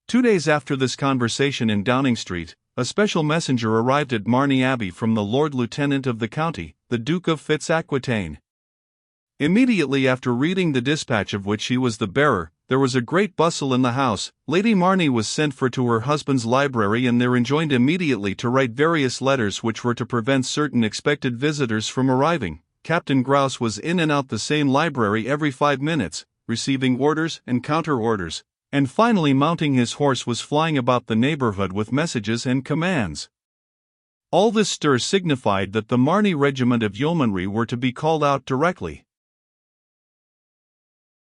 2 days after this conversation in Downing Street, a special messenger arrived at Marney Abbey from the Lord Lieutenant of the county, the Duke of Fitz-Aquitaine. Immediately after reading the dispatch of which he was the bearer, there was a great bustle in the house. Lady Marney was sent for to her husband's library and there enjoined immediately to write various letters which were to prevent certain expected visitors from arriving. Captain Grouse was in and out the same library every 5 minutes, receiving orders and counter-orders, and finally mounting his horse was flying about the neighborhood with messages and commands. All this stir signified that the Marney regiment of yeomanry were to be called out directly.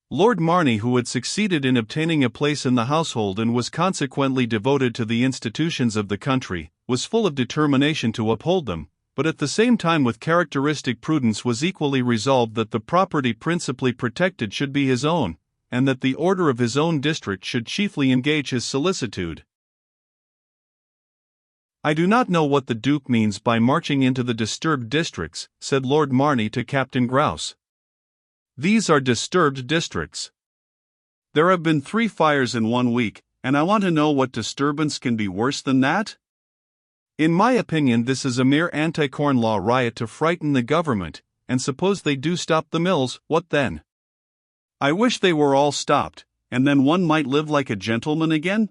Lord Marney, who had succeeded in obtaining a place in the household and was consequently devoted to the institutions of the country, was full of determination to uphold them, but at the same time with characteristic prudence was equally resolved that the property principally protected should be his own, and that the order of his own district should chiefly engage his solicitude. "I do not know what the Duke means by marching into the disturbed districts," said Lord Marney to Captain Grouse. "These are disturbed districts. There have been 3 fires in 1 week, and I want to know what disturbance can be worse than that? In my opinion this is a mere anti-corn law riot to frighten the government, and suppose they do stop the mills, what then? I wish they were all stopped, and then one might live like a gentleman again."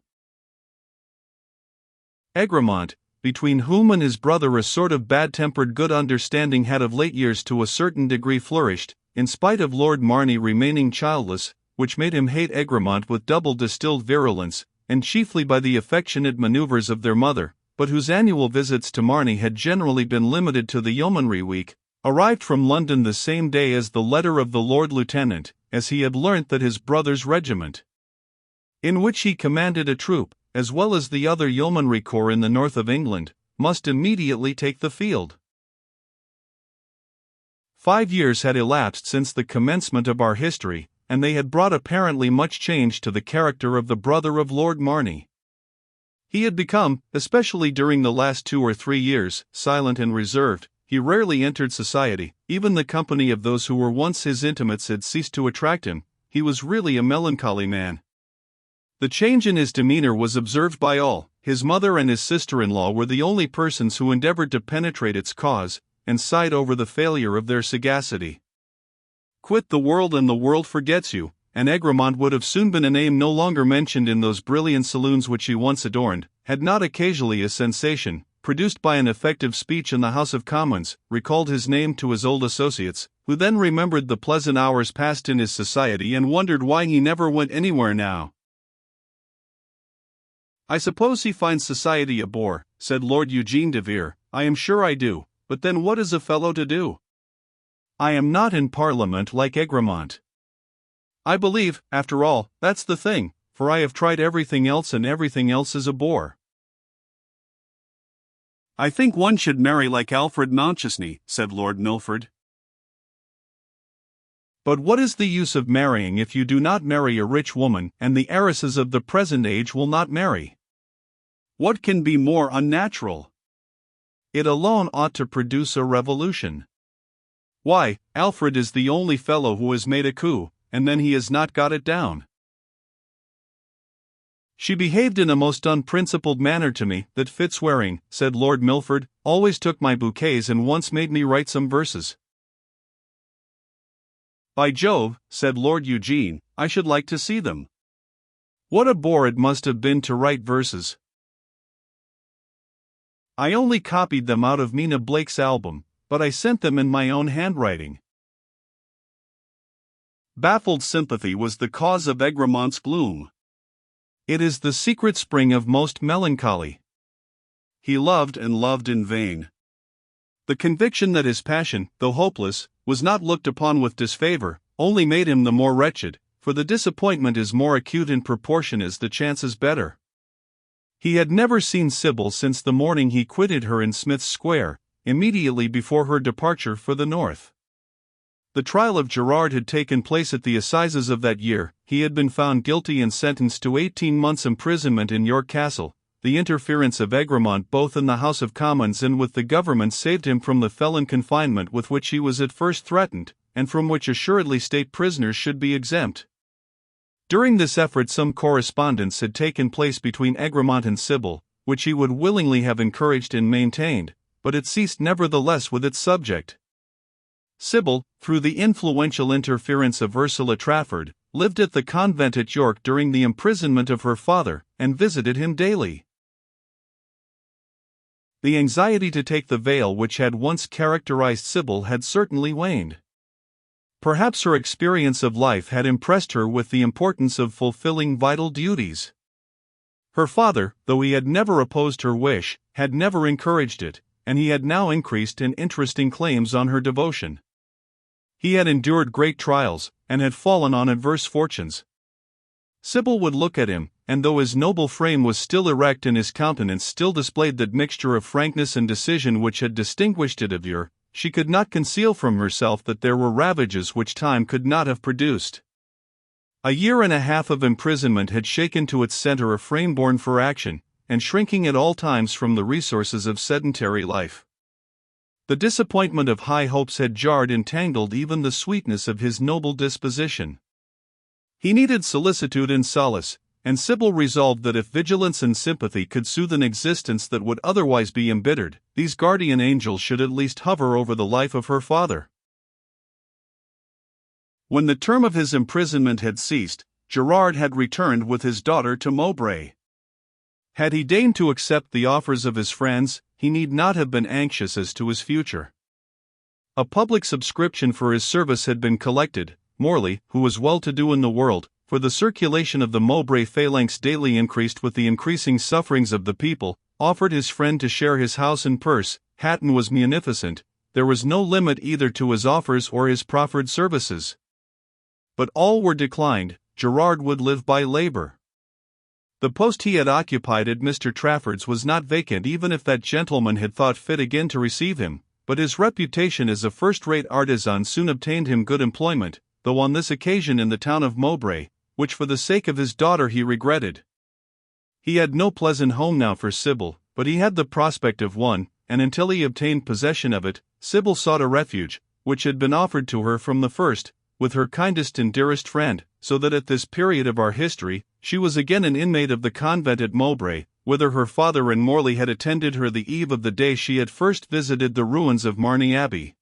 Egremont, between whom and his brother a sort of bad-tempered good understanding had of late years to a certain degree flourished, in spite of Lord Marney remaining childless, which made him hate Egremont with double distilled virulence, and chiefly by the affectionate manoeuvres of their mother, but whose annual visits to Marney had generally been limited to the Yeomanry Week, arrived from London the same day as the letter of the Lord Lieutenant, as he had learnt that his brother's regiment, in which he commanded a troop, as well as the other yeomanry corps in the north of England, must immediately take the field. 5 years had elapsed since the commencement of our history, and they had brought apparently much change to the character of the brother of Lord Marney. He had become, especially during the last 2 or 3 years, silent and reserved. He rarely entered society, even the company of those who were once his intimates had ceased to attract him. He was really a melancholy man. The change in his demeanor was observed by all. His mother and his sister-in-law were the only persons who endeavored to penetrate its cause, and sighed over the failure of their sagacity. Quit the world and the world forgets you, and Egremont would have soon been a name no longer mentioned in those brilliant saloons which he once adorned, had not occasionally a sensation, produced by an effective speech in the House of Commons, recalled his name to his old associates, who then remembered the pleasant hours passed in his society and wondered why he never went anywhere now. "I suppose he finds society a bore," said Lord Eugene de Vere. "I am sure I do, but then what is a fellow to do? I am not in Parliament like Egremont. I believe, after all, that's the thing, for I have tried everything else and everything else is a bore." "I think one should marry like Alfred Mountchesney," said Lord Milford. "But what is the use of marrying if you do not marry a rich woman, and the heiresses of the present age will not marry? What can be more unnatural? It alone ought to produce a revolution. Why, Alfred is the only fellow who has made a coup, and then he has not got it down. She behaved in a most unprincipled manner to me. That Fitzwaring," said Lord Milford, "always took my bouquets and once made me write some verses." "By Jove," said Lord Eugene, "I should like to see them. What a bore it must have been to write verses." "I only copied them out of Mina Blake's album, but I sent them in my own handwriting." Baffled sympathy was the cause of Egremont's gloom. It is the secret spring of most melancholy. He loved and loved in vain. The conviction that his passion, though hopeless, was not looked upon with disfavor, only made him the more wretched, for the disappointment is more acute in proportion as the chance is better. He had never seen Sybil since the morning he quitted her in Smith's Square, immediately before her departure for the north. The trial of Gerard had taken place at the assizes of that year. He had been found guilty and sentenced to 18 months' imprisonment in York Castle. The interference of Egremont both in the House of Commons and with the government saved him from the felon confinement with which he was at first threatened, and from which assuredly state prisoners should be exempt. During this effort some correspondence had taken place between Egremont and Sybil, which he would willingly have encouraged and maintained, but it ceased nevertheless with its subject. Sybil, through the influential interference of Ursula Trafford, lived at the convent at York during the imprisonment of her father, and visited him daily. The anxiety to take the veil which had once characterized Sybil had certainly waned. Perhaps her experience of life had impressed her with the importance of fulfilling vital duties. Her father, though he had never opposed her wish, had never encouraged it, and he had now increased in interesting claims on her devotion. He had endured great trials, and had fallen on adverse fortunes. Sybil would look at him, and though his noble frame was still erect and his countenance still displayed that mixture of frankness and decision which had distinguished it of yore, she could not conceal from herself that there were ravages which time could not have produced. A year and a half of imprisonment had shaken to its center a frame born for action, and shrinking at all times from the resources of sedentary life. The disappointment of high hopes had jarred and tangled even the sweetness of his noble disposition. He needed solicitude and solace, and Sybil resolved that if vigilance and sympathy could soothe an existence that would otherwise be embittered, these guardian angels should at least hover over the life of her father. When the term of his imprisonment had ceased, Gerard had returned with his daughter to Mowbray. Had he deigned to accept the offers of his friends, he need not have been anxious as to his future. A public subscription for his service had been collected. Morley, who was well-to-do in the world, for the circulation of the Mowbray phalanx daily increased with the increasing sufferings of the people, offered his friend to share his house and purse. Hatton was munificent, there was no limit either to his offers or his proffered services. But all were declined. Gerard would live by labor. The post he had occupied at Mr. Trafford's was not vacant even if that gentleman had thought fit again to receive him, but his reputation as a first-rate artisan soon obtained him good employment, though on this occasion in the town of Mowbray, which for the sake of his daughter he regretted. He had no pleasant home now for Sybil, but he had the prospect of one, and until he obtained possession of it, Sybil sought a refuge, which had been offered to her from the first, with her kindest and dearest friend, so that at this period of our history, she was again an inmate of the convent at Mowbray, whither her father and Morley had attended her the eve of the day she had first visited the ruins of Marney Abbey.